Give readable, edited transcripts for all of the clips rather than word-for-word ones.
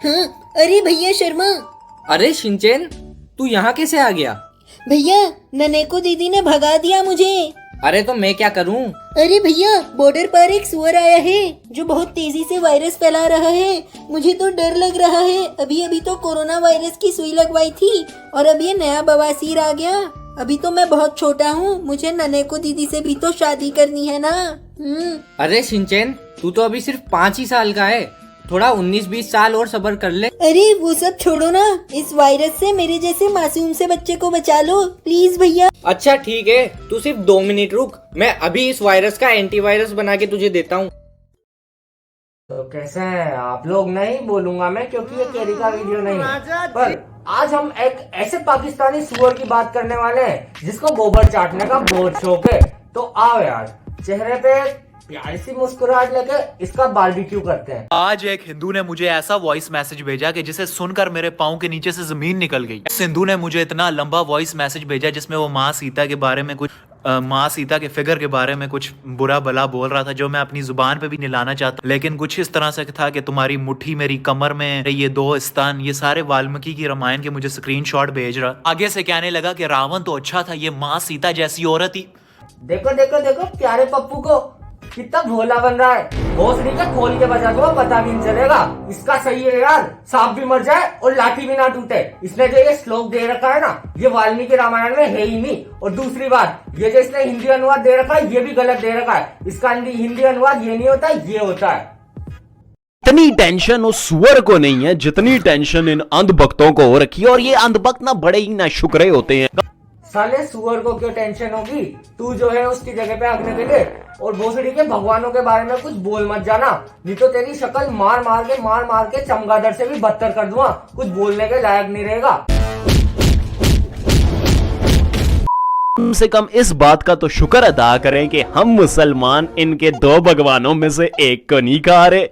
हाँ, अरे भैया शर्मा। अरे शिनचैन, तू यहाँ कैसे आ गया? भैया ननेको दीदी ने भगा दिया मुझे। अरे तो मैं क्या करूँ? अरे भैया बॉर्डर पर एक सुअर आया है जो बहुत तेजी से वायरस फैला रहा है। मुझे तो डर लग रहा है। अभी अभी तो कोरोना वायरस की सुई लगवाई थी और अब ये नया बवासीर आ गया। अभी तो मैं बहुत छोटा हूँ, मुझे ननेको दीदी से भी तो शादी करनी है ना। अरे शिनचैन, तू तो अभी सिर्फ 5 ही साल का है। थोड़ा 19-20 साल और सब्र कर ले। अरे वो सब छोड़ो ना, इस वायरस से मेरे जैसे मासूम से बच्चे को बचा लो प्लीज भैया। अच्छा ठीक है, तू सिर्फ 2 मिनट रुक, मैं अभी इस वायरस का एंटीवायरस बना के तुझे देता हूँ। तो कैसे हैं आप लोग? नहीं बोलूंगा मैं क्योंकि ये केरी का वीडियो नहीं है, पर आज हम एक ऐसे पाकिस्तानी सुअर की बात करने वाले हैं जिसको गोबर चाटने का बहुत शौक है। तो आओ यार, चेहरे पे प्यारी सी मुस्कुराहट लेके इसका बारबेक्यू करते हैं। आज एक हिंदू ने मुझे ऐसा वॉइस मैसेज भेजा कि जिसे सुनकर मेरे पाँव के नीचे से जमीन निकल गई। सिंधु ने मुझे इतना लंबा वॉइस मैसेज भेजा जिसमें वो माँ सीता के बारे में कुछ माँ सीता के फिगर के बारे में कुछ बुरा भला बोल रहा था, जो मैं अपनी जुबान पे भी नहीं लाना चाहता, लेकिन कुछ इस तरह से था कि तुम्हारी मुट्ठी मेरी कमर में, ये 2 स्थान, ये सारे वाल्मीकि की रामायण के मुझे स्क्रीनशॉट भेज रहा। आगे से कहने लगा कि रावण तो अच्छा था, ये माँ सीता जैसी औरत ही। देखो देखो देखो प्यारे पप्पू को, कितना भोला बन रहा है। भोसड़ी के खोल के बजा दो, पता भी नहीं चलेगा। इसका सही है यार, सांप भी मर जाए और लाठी भी ना टूटे। इसने जो ये श्लोक दे रखा है ना, ये वाल्मीकि रामायण में है ही नहीं। और दूसरी बात, ये जो इसने हिंदी अनुवाद दे रखा है, ये भी गलत दे रखा है। इसका हिंदी अनुवाद ये नहीं होता, ये होता है। इतनी टेंशन उस सुअर को नहीं है जितनी टेंशन इन अंधभक्तों को हो रखी है, और ये अंधभक्त ना बड़े ही ना शुक्रे होते हैं। साले सुअर को क्यों टेंशन होगी? तू जो है उसकी जगह पे आगने के लिए, और भोसड़ी के भगवानों के बारे में कुछ बोल मत जाना, नहीं तो तेरी शक्ल मार मार के चमगादड़ से भी बदतर कर दूंगा। कुछ बोलने के लायक नहीं रहेगा। कम से कम इस बात का तो शुक्र अदा करें कि हम मुसलमान इनके 2 भगवानों में से एक को नहीं खा रहे।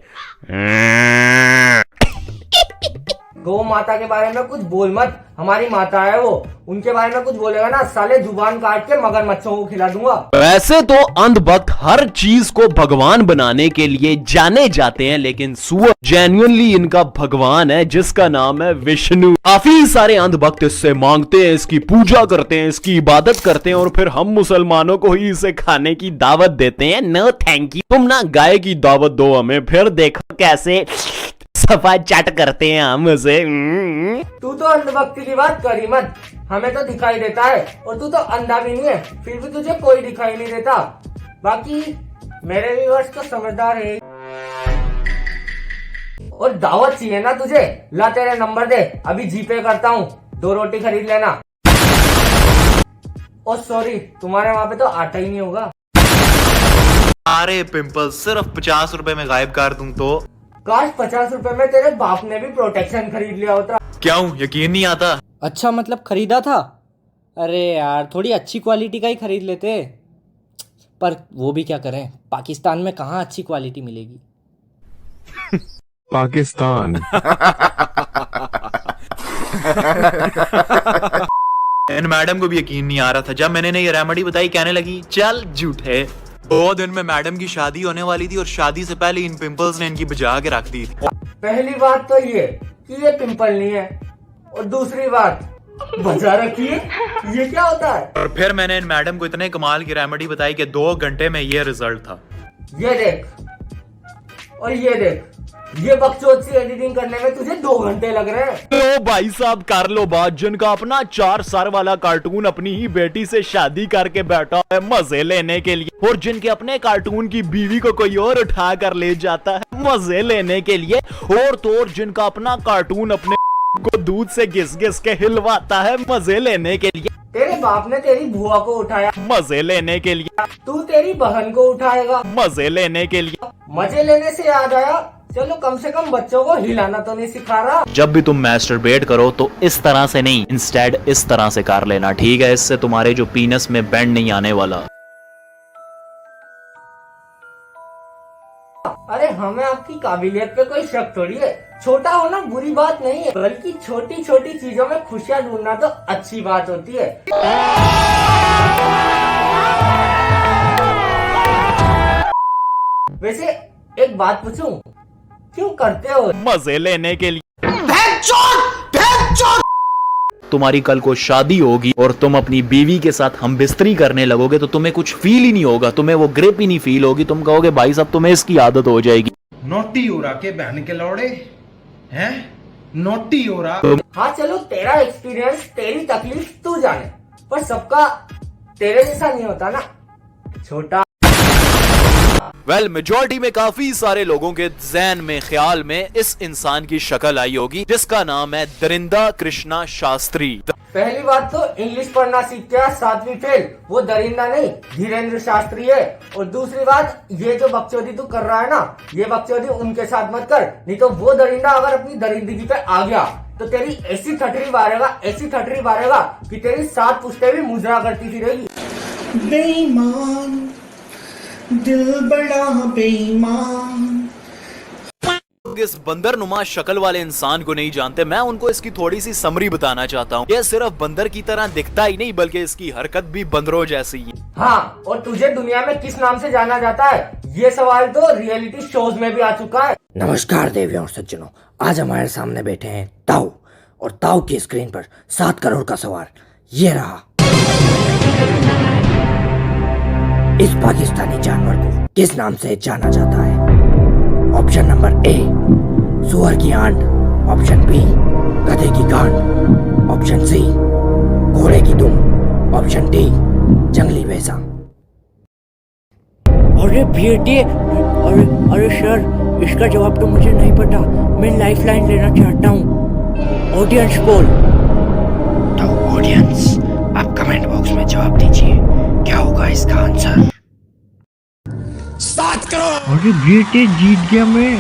गौ माता के बारे में कुछ बोल मत, हमारी माता है वो। उनके बारे में कुछ बोलेगा ना, साले जुबान काट के मगरमच्छों को खिला दूंगा। वैसे तो अंधभक्त हर चीज को भगवान बनाने के लिए जाने जाते हैं, लेकिन सुअर जेन्युइनली इनका भगवान है जिसका नाम है विष्णु। काफी सारे अंधभक्त इससे मांगते हैं, इसकी पूजा करते हैं, इसकी इबादत करते हैं, और फिर हम मुसलमानों को ही इसे खाने की दावत देते हैं। नो थैंक यू, तुम ना गाय की दावत दो हमें, फिर देखो कैसे सफा चट करते हैं हम उसे। तू तो अंधभक्ति की बात करी मत, हमें तो दिखाई देता है, और तू तो अंधा भी नहीं है, फिर भी तुझे कोई दिखाई नहीं देता। बाकी मेरे व्यूअर्स तो समझदार है। और दावत चाहिए ना तुझे? ला तेरे नंबर दे, अभी जीपे करता हूँ, 2 रोटी खरीद लेना। ओ सॉरी, तुम्हारे वहाँ पे तो आटा ही नहीं होगा। अरे पिंपल सिर्फ 50 रुपए में गायब कर दूं तो? काश 50 रुपए में तेरे बाप ने भी प्रोटेक्शन खरीद लिया होता। क्यों यकीन नहीं आता? अच्छा मतलब खरीदा था? अरे यार थोड़ी अच्छी क्वालिटी का ही खरीद लेते, पर वो भी क्या करें, पाकिस्तान में कहाँ अच्छी क्वालिटी मिलेगी। पाकिस्तान। इन मैडम को भी यकीन नहीं आ रहा था जब मैंने इन्हें ये रेमेडी बताई, कहने लगी चल झूठे। 2 दिन में मैडम की शादी होने वाली थी और शादी से पहले इन पिंपल्स ने इनकी बजा के रख दी थी। पहली बात तो ये कि ये पिंपल नहीं है, और दूसरी बात बजा रखी है, ये क्या होता है? और फिर मैंने इन मैडम को इतने कमाल की रेमेडी बताई कि 2 घंटे में ये रिजल्ट था। ये देख और ये देख, ये बकचोद सी एडिटिंग करने में तुझे 2 घंटे लग रहे हैं। लो भाई साहब कर लो बात, जिनका अपना 4 सर वाला कार्टून अपनी ही बेटी से शादी करके बैठा है मजे लेने के लिए, और जिनके अपने कार्टून की बीवी को कोई और उठा कर ले जाता है मजे लेने के लिए, और तो और जिनका अपना कार्टून अपने को दूध से घिस घिस के हिलवाता है मजे लेने के लिए। तेरे बाप ने तेरी बुआ को उठाया मजे लेने के लिए, तू तेरी बहन को उठाएगा मजे लेने के लिए। मजे लेने से याद आया, चलो कम से कम बच्चों को हिलाना तो नहीं सिखा रहा। जब भी तुम मैस्टरबेट करो तो इस तरह से नहीं, इंस्टेड इस तरह से कर लेना, ठीक है? इससे तुम्हारे जो पीनस में बैंड नहीं आने वाला। अरे हमें आपकी काबिलियत पे कोई शक थोड़ी है। छोटा होना बुरी बात नहीं है, बल्कि छोटी छोटी चीजों में खुशियाँ ढूंढना तो अच्छी बात होती है। वैसे एक बात पूछूं, क्यों करते हो? मजे लेने के लिए। तुम्हारी कल को शादी होगी और तुम अपनी बीवी के साथ हम बिस्तरी करने लगोगे तो तुम्हें कुछ फील ही नहीं होगा, तुम्हें वो ग्रिप ही नहीं फील होगी। तुम कहोगे भाई साहब तुम्हें इसकी आदत हो जाएगी। नोटी हो रहा के बहन के लौड़े हैं, नोटी हो रहा। हाँ चलो, तेरा एक्सपीरियंस, तेरी तकलीफ तू जाने, पर सबका तेरे जैसा नहीं होता ना छोटा। वेल मेजॉरिटी में काफी सारे लोगों के ज़हन में, ख्याल में इस इंसान की शक्ल आई होगी जिसका नाम है दरिंदा कृष्णा शास्त्री। पहली बात तो इंग्लिश पढ़ना सीख के 7वीं फेल, वो दरिंदा नहीं धीरेन्द्र शास्त्री है। और दूसरी बात, ये जो बकचोदी तू कर रहा है ना, ये बकचोदी उनके साथ मत कर, नहीं तो वो दरिंदा अगर अपनी दरिंदगी पे आ गया तो तेरी ऐसी ठटरी मारेगा कि तेरी 7 पुश्तें भी मुजरा करती फिरेगी। बेईमान, दिल बड़ा बेईमान। इस बंदरनुमा शक्ल वाले इंसान को नहीं जानते, मैं उनको इसकी थोड़ी सी समरी बताना चाहता हूँ। यह सिर्फ बंदर की तरह दिखता ही नहीं बल्कि इसकी हरकत भी बंदरों जैसी है। हाँ, और तुझे दुनिया में किस नाम से जाना जाता है, ये सवाल तो रियलिटी शोज में भी आ चुका है। नमस्कार देवियों और सज्जनों, आज हमारे सामने बैठे हैं ताऊ, और ताऊ की स्क्रीन पर 7 करोड़ का सवाल ये रहा। इस पाकिस्तानी जानवर को किस नाम से जाना जाता है? ऑप्शन नंबर ए सुअर की आंट, ऑप्शन बी गधे की गांड, ऑप्शन सी घोड़े की दुम, ऑप्शन डी जंगली भैंसा। अरे बेटे, अरे सर, इसका जवाब तो मुझे नहीं पता, मैं लाइफ लाइन लेना चाहता हूँ। Audience poll. तो ऑडियंस, आप कमेंट बॉक्स में जवाब दीजिए, क्या होगा इसका आंसर? 7 करोड़। अरे बेटे, जीत गया मैं।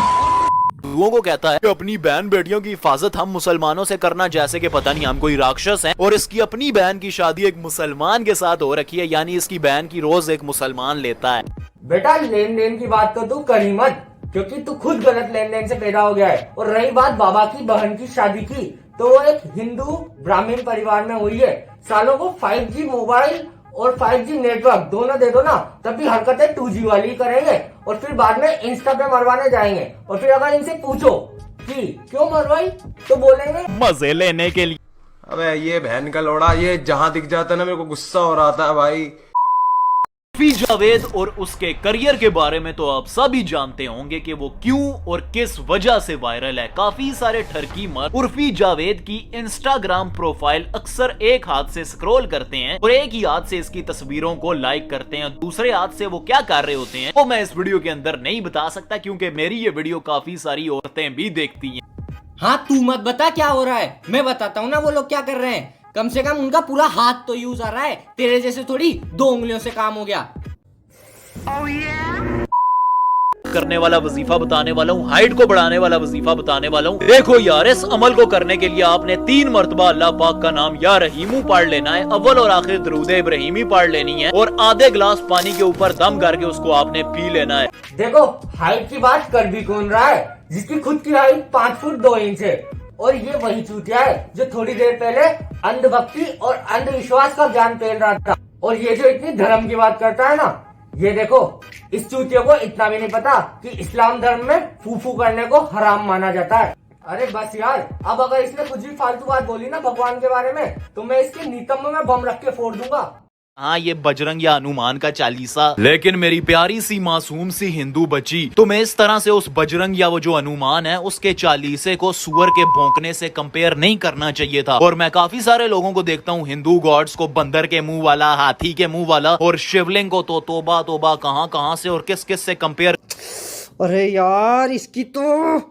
लोगों को कहता है कि अपनी बहन बेटियों की हिफाजत हम मुसलमानों से करना जैसे कि पता नहीं हम कोई राक्षस हैं, और इसकी अपनी बहन की शादी एक मुसलमान के साथ हो रखी है, यानी इसकी बहन की रोज एक मुसलमान लेता है। बेटा, लेन देन की बात तो तू कर ही मत, क्योंकि तू खुद गलत लेन देन से पैदा हो गया है। और रही बात बाबा की बहन की शादी की, तो वो एक हिंदू ब्राह्मण परिवार में हुई है। सालों को 5G मोबाइल और 5G नेटवर्क दोनों दे दो ना, तब भी हरकतें 2G वाली करेंगे, और फिर बाद में इंस्टा पे मरवाने जाएंगे। और फिर अगर इनसे पूछो कि क्यों मरवाई, तो बोलेंगे मजे लेने के लिए। अबे ये बहन का लोड़ा, ये जहाँ दिख जाता है ना मेरे को गुस्सा हो रहा था भाई। उर्फी जावेद और उसके करियर के बारे में तो आप सभी जानते होंगे कि वो क्यों और किस वजह से वायरल है। काफी सारे ठरकी मर्द उर्फी जावेद की इंस्टाग्राम प्रोफाइल अक्सर एक हाथ से स्क्रॉल करते हैं और एक ही हाथ से इसकी तस्वीरों को लाइक करते हैं। दूसरे हाथ से वो क्या कर रहे होते हैं वो मैं इस वीडियो के अंदर नहीं बता सकता, क्योंकि मेरी ये वीडियो काफी सारी औरतें भी देखती हैं। हाँ, तू मत बता क्या हो रहा है, मैं बताता हूँ ना वो लोग क्या कर रहे हैं। कम से कम उनका पूरा हाथ तो यूज आ रहा है, तेरे जैसे थोड़ी 2 उंगलियों से काम हो गया। करने वाला वजीफा बताने वाला हूँ, हाइट को बढ़ाने वाला वजीफा बताने वाला हूँ। देखो यार, इस अमल को करने के लिए आपने 3 मरतबा अल्लाह पाक का नाम या रहीमू पढ़ लेना है, अव्वल और आखिर दरूद इब्राहिमी पढ़ लेनी है, और आधे गिलास पानी के ऊपर दम करके उसको आपने पी लेना है। देखो, हाइट की बात कर भी कौन रहा है, जिसकी खुद की हाइट 5 फुट 2 इंच है। और ये वही चूतिया है जो थोड़ी देर पहले अंधभक्ति और अंधविश्वास का ज्ञान फैल रहा था। और ये जो इतनी धर्म की बात करता है ना, ये देखो, इस चूतियों को इतना भी नहीं पता कि इस्लाम धर्म में फूफू करने को हराम माना जाता है। अरे बस यार, अब अगर इसने कुछ भी फालतू बात बोली ना भगवान के बारे में, तो मैं इसके नितंब में बम रख के फोड़ दूंगा। हाँ, ये बजरंग या हनुमान का चालीसा, लेकिन मेरी प्यारी सी मासूम सी हिंदू बच्ची, तुम्हें इस तरह से उस बजरंग या वो जो हनुमान है उसके चालीसे को सुअर के भौंकने से कंपेयर नहीं करना चाहिए था। और मैं काफी सारे लोगों को देखता हूँ, हिंदू गॉड्स को बंदर के मुंह वाला, हाथी के मुंह वाला, और शिवलिंग को तो तोबा तोबा कहां से और किस किस से कंपेयर। अरे यार, इसकी तो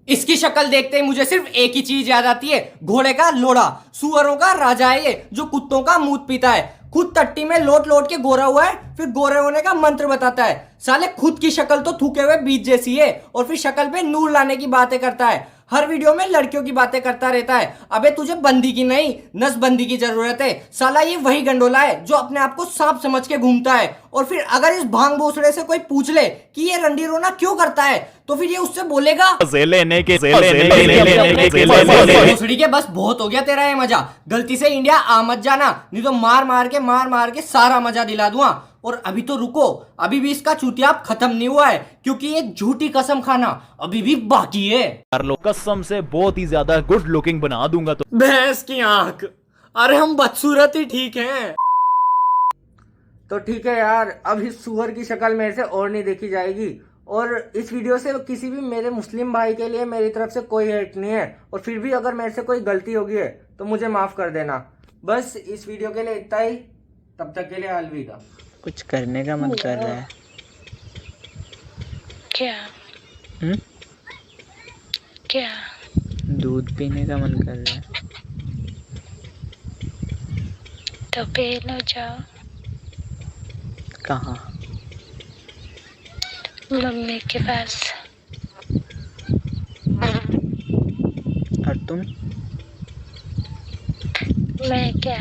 इसकी शक्ल देखते ही मुझे सिर्फ एक ही चीज याद आती है, घोड़े का लोड़ा। सुअरों का राजा है ये, जो कुत्तों का मूत पीता है। खुद टट्टी में लोट लोट के गोरा हुआ है, फिर गोरे होने का मंत्र बताता है। साले खुद की शक्ल तो थूके हुए बीज जैसी है, और फिर शक्ल पे नूर लाने की बातें करता है। हर वीडियो में लड़कियों की बातें करता रहता है। अबे तुझे बंदी की नहीं, नसबंदी की जरूरत है। साला ये वही गंडोला है जो अपने आप को सांप समझ के घूमता है और फिर अगर इस भांग भोसड़े से कोई पूछ ले कि ये रंडी रोना क्यों करता है, तो फिर ये उससे बोलेगा भोसड़ी के बस बहुत हो गया तेरा ये मजा, गलती से इंडिया आ मत जाना, नहीं तो मार मार के सारा मजा दिला दूंगा। और अभी तो रुको, अभी भी इसका चूतियाप खत्म नहीं हुआ है, क्योंकि एक झूठी कसम खाना अभी भी बाकी है। कसम से बहुत ही ज्यादा गुड लुकिंग बना दूंगा तो। भैंस की आंख, अरे हम बदसूरत ही ठीक हैं। तो ठीक है यार, अब इस सुअर की शक्ल मेरे से और नहीं देखी जाएगी। और इस वीडियो से किसी भी मेरे मुस्लिम भाई के लिए मेरी तरफ से कोई हेट नहीं है, और फिर भी अगर मेरे से कोई गलती होगी है तो मुझे माफ कर देना। बस इस वीडियो के लिए इतना ही, तब तक के लिए अलविदा। कुछ करने का मन कर रहा है क्या? क्या? दूध पीने का मन कर रहा है। तो पी लो, जाओ। कहाँ? मम्मी के पास। और तुम? मैं क्या?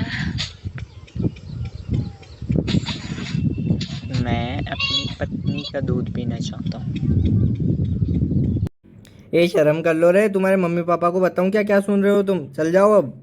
मैं अपनी पत्नी का दूध पीना चाहता हूँ। ए शर्म कर लो रे, तुम्हारे मम्मी पापा को बताऊं क्या क्या सुन रहे हो तुम? चल जाओ अब।